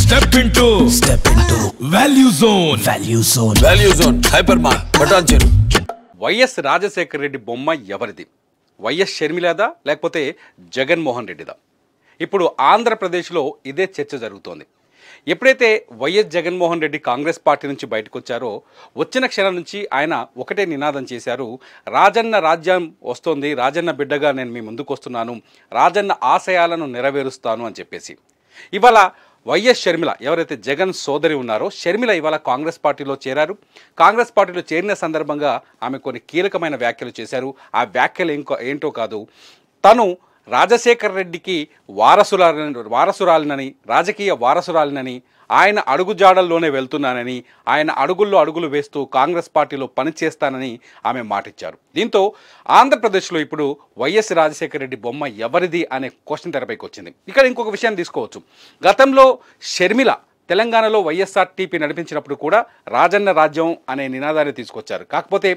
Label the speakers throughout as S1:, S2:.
S1: Step into Value Zone Hypermart Patancheru.
S2: YS Rajasekhara Reddy బొమ్మ ఎవరిది? YS షర్మిలదా లేకపోతే జగన్మోహన్ రెడ్డిదా? ఇప్పుడు ఆంధ్రప్రదేశ్లో ఇదే చర్చ జరుగుతోంది. ఎప్పుడైతే వైఎస్ జగన్మోహన్ రెడ్డి కాంగ్రెస్ పార్టీ నుంచి బయటకు వచ్చారో వచ్చిన క్షణం నుంచి ఆయన ఒకటే నినాదం చేశారు, రాజన్న రాజ్యం వస్తోంది, రాజన్న బిడ్డగా నేను మీ ముందుకు వస్తున్నాను, రాజన్న ఆశయాలను నెరవేరుస్తాను అని చెప్పేసి. ఇవాళ వైఎస్ షర్మిల ఎవరైతే జగన్ సోదరి ఉన్నారో షర్మిల ఇవాళ కాంగ్రెస్ పార్టీలో చేరారు. కాంగ్రెస్ పార్టీలో చేరిన సందర్భంగా ఆమె కొన్ని కీలకమైన వ్యాఖ్యలు చేశారు. ఆ వ్యాఖ్యలు ఏంటో కాదు, తను రాజశేఖర రెడ్డికి వారసురాలినని, రాజకీయ వారసురాలినని, ఆయన అడుగుజాడల్లోనే వెళ్తున్నానని, ఆయన అడుగుల్లో అడుగులు వేస్తూ కాంగ్రెస్ పార్టీలో పనిచేస్తానని ఆమె మాటిచ్చారు. దీంతో ఆంధ్రప్రదేశ్లో ఇప్పుడు వైఎస్ రాజశేఖర రెడ్డి బొమ్మ ఎవరిది అనే క్వశ్చన్ తెరపైకి వచ్చింది. ఇక్కడ ఇంకొక విషయాన్ని తీసుకోవచ్చు. గతంలో షర్మిల తెలంగాణలో వైఎస్ఆర్టీపీ నడిపించినప్పుడు కూడా రాజన్న రాజ్యం అనే నినాదాన్ని తీసుకొచ్చారు. కాకపోతే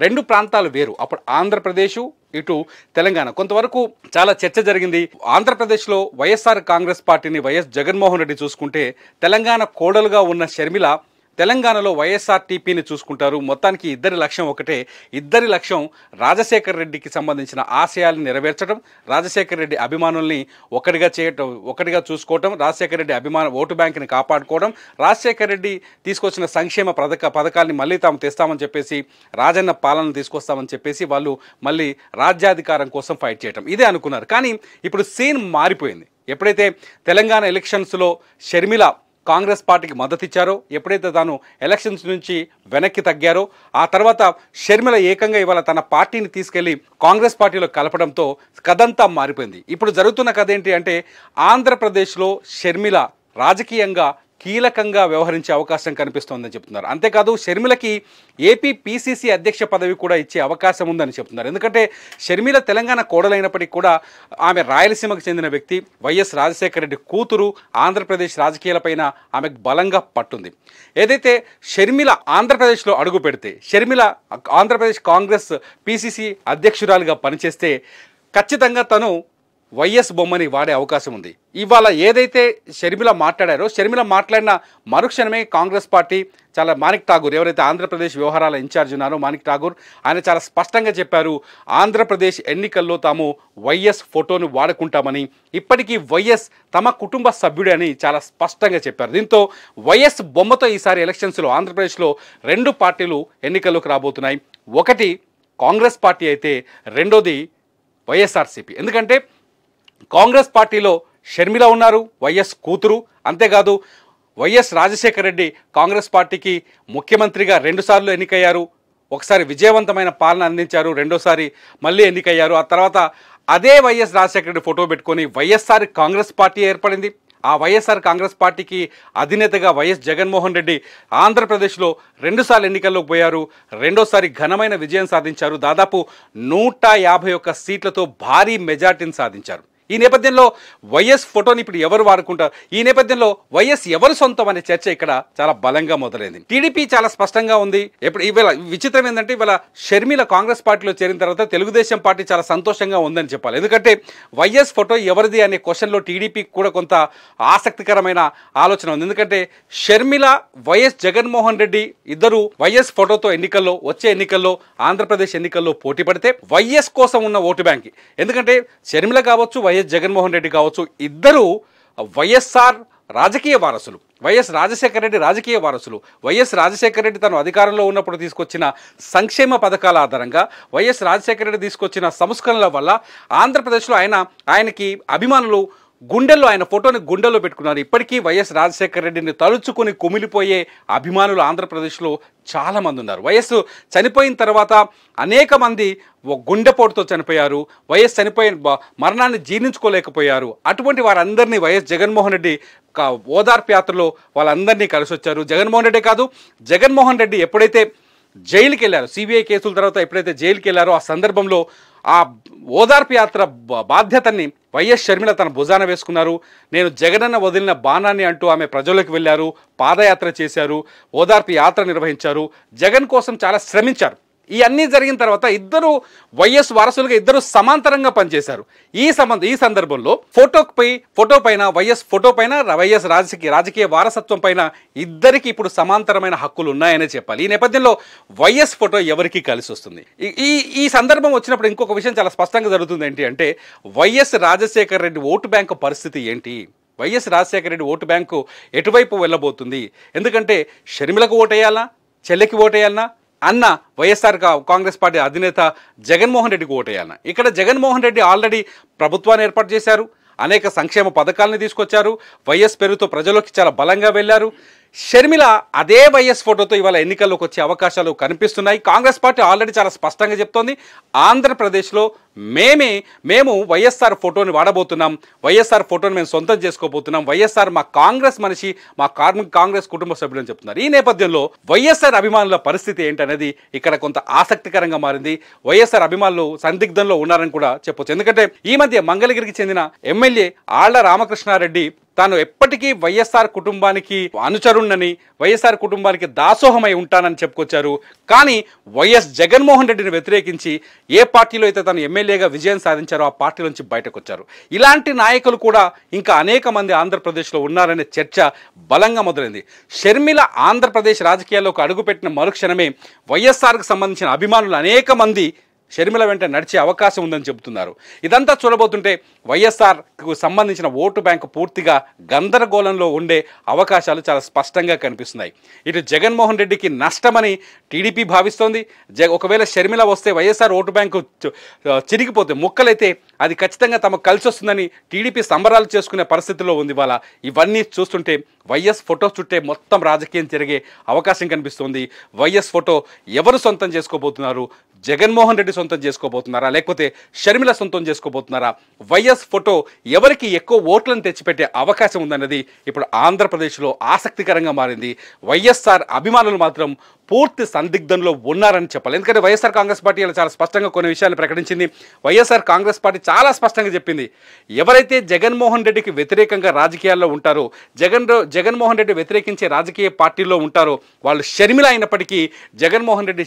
S2: రెండు ప్రాంతాలు వేరు. అప్పుడు ఆంధ్రప్రదేశ్, ఇటు తెలంగాణ. కొంతవరకు చాలా చర్చ జరిగింది. ఆంధ్రప్రదేశ్లో వైఎస్ఆర్ కాంగ్రెస్ పార్టీని వైఎస్ జగన్మోహన్ రెడ్డి చూసుకుంటే, తెలంగాణ కోడలుగా ఉన్న షర్మిల తెలంగాణలో వైఎస్ఆర్టీపీని చూసుకుంటారు. మొత్తానికి ఇద్దరి లక్ష్యం ఒకటే. ఇద్దరి లక్ష్యం రాజశేఖర రెడ్డికి సంబంధించిన ఆశయాలను నెరవేర్చడం, రాజశేఖర రెడ్డి అభిమానుల్ని ఒకటిగా చూసుకోవటం, రాజశేఖర రెడ్డి ఓటు బ్యాంకుని కాపాడుకోవడం, రాజశేఖర రెడ్డి తీసుకొచ్చిన సంక్షేమ పథకాల్ని మళ్ళీ తాము తెస్తామని చెప్పేసి, రాజన్న పాలన తీసుకొస్తామని చెప్పేసి వాళ్ళు మళ్ళీ రాజ్యాధికారం కోసం ఫైట్ చేయటం, ఇదే అనుకున్నారు. కానీ ఇప్పుడు సీన్ మారిపోయింది. ఎప్పుడైతే తెలంగాణ ఎలక్షన్స్లో షర్మిల కాంగ్రెస్ పార్టీకి మద్దతు ఇచ్చారో, ఎప్పుడైతే తాను ఎలక్షన్స్ నుంచి వెనక్కి తగ్గారో, ఆ తర్వాత షర్మిల ఏకంగా ఇవాళ తన పార్టీని తీసుకెళ్లి కాంగ్రెస్ పార్టీలో కలపడంతో కథంతా మారిపోయింది. ఇప్పుడు జరుగుతున్న కథ ఏంటి అంటే, ఆంధ్రప్రదేశ్లో షర్మిల రాజకీయంగా కీలకంగా వ్యవహరించే అవకాశం కనిపిస్తోందని చెప్తున్నారు. అంతేకాదు షర్మిలకి ఏపీ పీసీసీ అధ్యక్ష పదవి కూడా ఇచ్చే అవకాశం ఉందని చెప్తున్నారు. ఎందుకంటే షర్మిల తెలంగాణ కోడలైనప్పటికీ కూడా ఆమె రాయలసీమకు చెందిన వ్యక్తి, వైఎస్ రాజశేఖర రెడ్డి కూతురు. ఆంధ్రప్రదేశ్ రాజకీయాలపైన ఆమెకు బలంగా పట్టుంది. ఏదైతే షర్మిల ఆంధ్రప్రదేశ్లో అడుగు పెడితే, షర్మిల ఆంధ్రప్రదేశ్ కాంగ్రెస్ పీసీసీ అధ్యక్షురాలుగా పనిచేస్తే ఖచ్చితంగా తను వైఎస్ బొమ్మని వాడే అవకాశం ఉంది. ఇవాళ ఏదైతే షర్మిల మాట్లాడారో, షర్మిల మాట్లాడిన మరుక్షణమే కాంగ్రెస్ పార్టీ చాలా మాణిక్ ఠాగూర్, ఎవరైతే ఆంధ్రప్రదేశ్ వ్యవహారాల ఇన్ఛార్జ్ ఉన్నారో మాణిక్ ఠాగూర్, ఆయన చాలా స్పష్టంగా చెప్పారు, ఆంధ్రప్రదేశ్ ఎన్నికల్లో తాము వైఎస్ ఫోటోను వాడుకుంటామని, ఇప్పటికీ వైఎస్ తమ కుటుంబ సభ్యుడే అని చాలా స్పష్టంగా చెప్పారు. దీంతో వైఎస్ బొమ్మతో ఈసారి ఎలక్షన్స్లో ఆంధ్రప్రదేశ్లో రెండు పార్టీలు ఎన్నికల్లోకి రాబోతున్నాయి. ఒకటి కాంగ్రెస్ పార్టీ అయితే రెండోది వైఎస్ఆర్సీపీ. ఎందుకంటే కాంగ్రెస్ పార్టీలో షర్మిల ఉన్నారు, వైఎస్ కూతురు. అంతేకాదు వైఎస్ రాజశేఖర రెడ్డి కాంగ్రెస్ పార్టీకి ముఖ్యమంత్రిగా 2 సార్లు ఎన్నికయ్యారు. ఒకసారి విజయవంతమైన పాలన అందించారు, రెండోసారి మళ్ళీ ఎన్నికయ్యారు. ఆ తర్వాత అదే వైఎస్ రాజశేఖర రెడ్డి ఫోటో పెట్టుకొని వైఎస్ఆర్ కాంగ్రెస్ పార్టీ ఏర్పడింది. ఆ వైఎస్ఆర్ కాంగ్రెస్ పార్టీకి అధినేతగా వైఎస్ జగన్మోహన్ రెడ్డి ఆంధ్రప్రదేశ్లో 2 సార్లు ఎన్నికల్లోకి పోయారు, రెండోసారి ఘనమైన విజయం సాధించారు. దాదాపు 151 సీట్లతో భారీ మెజార్టీని సాధించారు. ఈ నేపథ్యంలో వైఎస్ ఫోటోని ఇప్పుడు ఎవరు వాడుకుంటారు, ఈ నేపథ్యంలో వైఎస్ ఎవరు సొంతం అనే చర్చ ఇక్కడ చాలా బలంగా మొదలైంది. టీడీపీ చాలా స్పష్టంగా ఉంది. ఇవాళ విచిత్రం ఏంటంటే, ఇవాళ షర్మిల కాంగ్రెస్ పార్టీలో చేరిన తర్వాత తెలుగుదేశం పార్టీ చాలా సంతోషంగా ఉందని చెప్పాలి. ఎందుకంటే వైఎస్ ఫోటో ఎవరిది అనే క్వశ్చన్లో టీడీపీకి కూడా కొంత ఆసక్తికరమైన ఆలోచన ఉంది. ఎందుకంటే షర్మిల, వైఎస్ జగన్మోహన్ రెడ్డి ఇద్దరు వైఎస్ ఫోటోతో వచ్చే ఎన్నికల్లో ఆంధ్రప్రదేశ్ ఎన్నికల్లో పోటీ పడితే వైఎస్ కోసం ఉన్న ఓటు బ్యాంక్, ఎందుకంటే షర్మిల కావచ్చు, వైఎస్ జగన్మోహన్ రెడ్డి కావచ్చు, ఇద్దరు వైఎస్ఆర్ రాజకీయ వారసులు, వైఎస్ రాజశేఖర రెడ్డి రాజకీయ వారసులు. వైఎస్ రాజశేఖర రెడ్డి తను అధికారంలో ఉన్నప్పుడు తీసుకొచ్చిన సంక్షేమ పథకాల ఆధారంగా, వైఎస్ రాజశేఖర రెడ్డి తీసుకొచ్చిన సంస్కరణల వల్ల ఆంధ్రప్రదేశ్లో ఆయనకి అభిమానులు గుండెల్లో, ఆయన ఫోటోని గుండెల్లో పెట్టుకున్నారు. ఇప్పటికీ వైఎస్ రాజశేఖర రెడ్డిని తలుచుకుని కుమిలిపోయే అభిమానులు ఆంధ్రప్రదేశ్లో చాలామంది ఉన్నారు. వైఎస్ చనిపోయిన తర్వాత అనేక మంది గుండెపోటుతో చనిపోయారు. వైఎస్ చనిపోయిన మరణాన్ని జీర్ణించుకోలేకపోయారు. అటువంటి వారందరినీ వైఎస్ జగన్మోహన్ రెడ్డి ఓదార్పు యాత్రలో వాళ్ళందరినీ కలిసి వచ్చారు. జగన్మోహన్ రెడ్డే కాదు, జగన్మోహన్ రెడ్డి ఎప్పుడైతే జైలుకి వెళ్ళారో, సిబిఐ కేసుల తర్వాత ఎప్పుడైతే జైలుకి వెళ్ళారో, ఆ సందర్భంలో ఆ ఓదార్పు యాత్ర బాధ్యతని వైఎస్ షర్మిల తన భుజాన వేసుకున్నారు. నేను జగనన్న వదిలిన బాణాన్ని అంటూ ఆమె ప్రజలకు వెళ్ళారు, పాదయాత్ర చేశారు, ఓదార్పు యాత్ర నిర్వహించారు, జగన్ కోసం చాలా శ్రమించారు. ఇవన్నీ జరిగిన తర్వాత ఇద్దరు వైఎస్ వారసులుగా ఇద్దరు సమాంతరంగా పనిచేశారు. ఈ సందర్భంలో ఫోటో పైన వైఎస్ రాజకీయ వారసత్వం పైన ఇద్దరికి ఇప్పుడు సమాంతరమైన హక్కులు ఉన్నాయనే చెప్పాలి. ఈ నేపథ్యంలో వైఎస్ ఫోటో ఎవరికి కలిసి వస్తుంది? ఈ సందర్భం వచ్చినప్పుడు ఇంకొక విషయం చాలా స్పష్టంగా జరుగుతుంది. ఏంటి అంటే YS Rajasekhara Reddy vote bank పరిస్థితి ఏంటి? YS Rajasekhara Reddy vote bank ఎటువైపు వెళ్ళబోతుంది? ఎందుకంటే షర్మిలకు ఓటేయాలా, చెల్లెకి ఓటేయాలన్నా, అన్న వైఎస్ఆర్ కాంగ్రెస్ పార్టీ అధినేత జగన్మోహన్ రెడ్డికి ఓటేయాలన్నా? ఇక్కడ జగన్మోహన్ రెడ్డి ఆల్రెడీ ప్రభుత్వాన్ని ఏర్పాటు చేశారు, అనేక సంక్షేమ పథకాలను తీసుకొచ్చారు, వైఎస్ పేరుతో ప్రజల్లోకి చాలా బలంగా వెళ్ళారు. షర్మిల అదే వైఎస్ ఫోటోతో ఇవాళ ఎన్నికల్లోకి వచ్చే అవకాశాలు కనిపిస్తున్నాయి. కాంగ్రెస్ పార్టీ ఆల్రెడీ చాలా స్పష్టంగా చెప్తోంది, ఆంధ్రప్రదేశ్లో మేము వైఎస్ఆర్ ఫోటోని వాడబోతున్నాం, వైఎస్ఆర్ ఫోటోని మేము సొంతం చేసుకోబోతున్నాం, వైఎస్ఆర్ మా కాంగ్రెస్ మనిషి, మా కాంగ్రెస్ కుటుంబ సభ్యులని చెప్తున్నారు. ఈ నేపథ్యంలో వైఎస్ఆర్ అభిమానుల పరిస్థితి ఏంటనేది ఇక్కడ కొంత ఆసక్తికరంగా మారింది. వైఎస్ఆర్ అభిమానులు సందిగ్ధంలో ఉన్నారని కూడా చెప్పొచ్చు. ఎందుకంటే ఈ మధ్య మంగళగిరికి చెందిన ఎమ్మెల్యే ఆళ్ల రామకృష్ణారెడ్డి తాను ఎప్పటికీ వైఎస్ఆర్ కుటుంబానికి అనుచరుణ్ణని, వైఎస్ఆర్ కుటుంబానికి దాసోహమై ఉంటానని చెప్పుకొచ్చారు. కానీ వైఎస్ జగన్మోహన్ రెడ్డిని వ్యతిరేకించి ఏ పార్టీలో అయితే తను ఎమ్మెల్యేగా విజయం సాధించారో ఆ పార్టీ నుంచి బయటకు వచ్చారు. ఇలాంటి నాయకులు కూడా ఇంకా అనేక మంది ఆంధ్రప్రదేశ్లో ఉన్నారనే చర్చ బలంగా మొదలైంది. షర్మిల ఆంధ్రప్రదేశ్ రాజకీయాల్లోకి అడుగుపెట్టిన మరుక్షణమే వైఎస్ఆర్కు సంబంధించిన అభిమానులు అనేక మంది షర్మిల వెంట నడిచే అవకాశం ఉందని చెబుతున్నారు. ఇదంతా చూడబోతుంటే వైఎస్ఆర్కు సంబంధించిన ఓటు బ్యాంకు పూర్తిగా గందరగోళంలో ఉండే అవకాశాలు చాలా స్పష్టంగా కనిపిస్తున్నాయి. ఇటు జగన్మోహన్ రెడ్డికి నష్టమని టీడీపీ భావిస్తోంది. ఒకవేళ షర్మిల వస్తే వైఎస్ఆర్ ఓటు బ్యాంకు చిరిగిపోతే, ముక్కలైతే అది ఖచ్చితంగా తమకు కలిసి వస్తుందని టీడీపీ సంబరాలు చేసుకునే పరిస్థితిలో ఉంది. ఇవాళ ఇవన్నీ చూస్తుంటే వైఎస్ ఫోటో చుట్టే మొత్తం రాజకీయం తిరిగే అవకాశం కనిపిస్తుంది. వైఎస్ ఫోటో ఎవరు సొంతం చేసుకోబోతున్నారు? జగన్మోహన్ రెడ్డి సొంతం చేసుకోబోతున్నారా, లేకపోతే షర్మిల సొంతం చేసుకోబోతున్నారా? వైఎస్ ఫోటో ఎవరికి ఎక్కువ ఓట్లను తెచ్చిపెట్టే అవకాశం ఉందన్నది ఇప్పుడు ఆంధ్రప్రదేశ్లో ఆసక్తికరంగా మారింది. వైఎస్ఆర్ అభిమానులు మాత్రం పూర్తి సందిగ్ధంలో ఉన్నారని చెప్పాలి. ఎందుకంటే వైఎస్ఆర్ కాంగ్రెస్ పార్టీ చాలా స్పష్టంగా కొన్ని విషయాలు ప్రకటించింది. వైఎస్ఆర్ కాంగ్రెస్ పార్టీ చాలా స్పష్టంగా చెప్పింది, ఎవరైతే జగన్మోహన్ రెడ్డికి వ్యతిరేకంగా రాజకీయాల్లో ఉంటారో, జగన్మోహన్ రెడ్డి వ్యతిరేకించే రాజకీయ పార్టీల్లో ఉంటారో వాళ్ళు షర్మిల అయినప్పటికీ జగన్మోహన్ రెడ్డి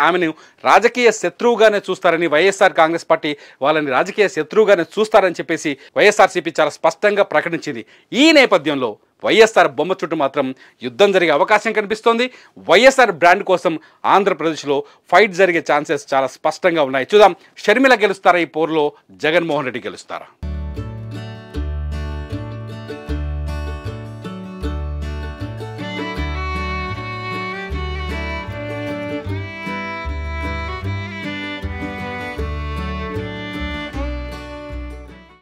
S2: ఆమెను రాజకీయ శత్రువుగానే చూస్తారని, వైఎస్ఆర్ కాంగ్రెస్ పార్టీ వాళ్ళని రాజకీయ శత్రువుగానే చూస్తారని చెప్పేసి వైఎస్ఆర్సీపీ చాలా స్పష్టంగా ప్రకటించింది. ఈ నేపథ్యంలో వైఎస్ఆర్ బొమ్మ చుట్టూ మాత్రం యుద్ధం జరిగే అవకాశం కనిపిస్తోంది. వైఎస్ఆర్ బ్రాండ్ కోసం ఆంధ్రప్రదేశ్లో ఫైట్ జరిగే ఛాన్సెస్ చాలా స్పష్టంగా ఉన్నాయి. చూద్దాం, షర్మిల గెలుస్తారా ఈ పోరులో, జగన్మోహన్ రెడ్డి గెలుస్తారా?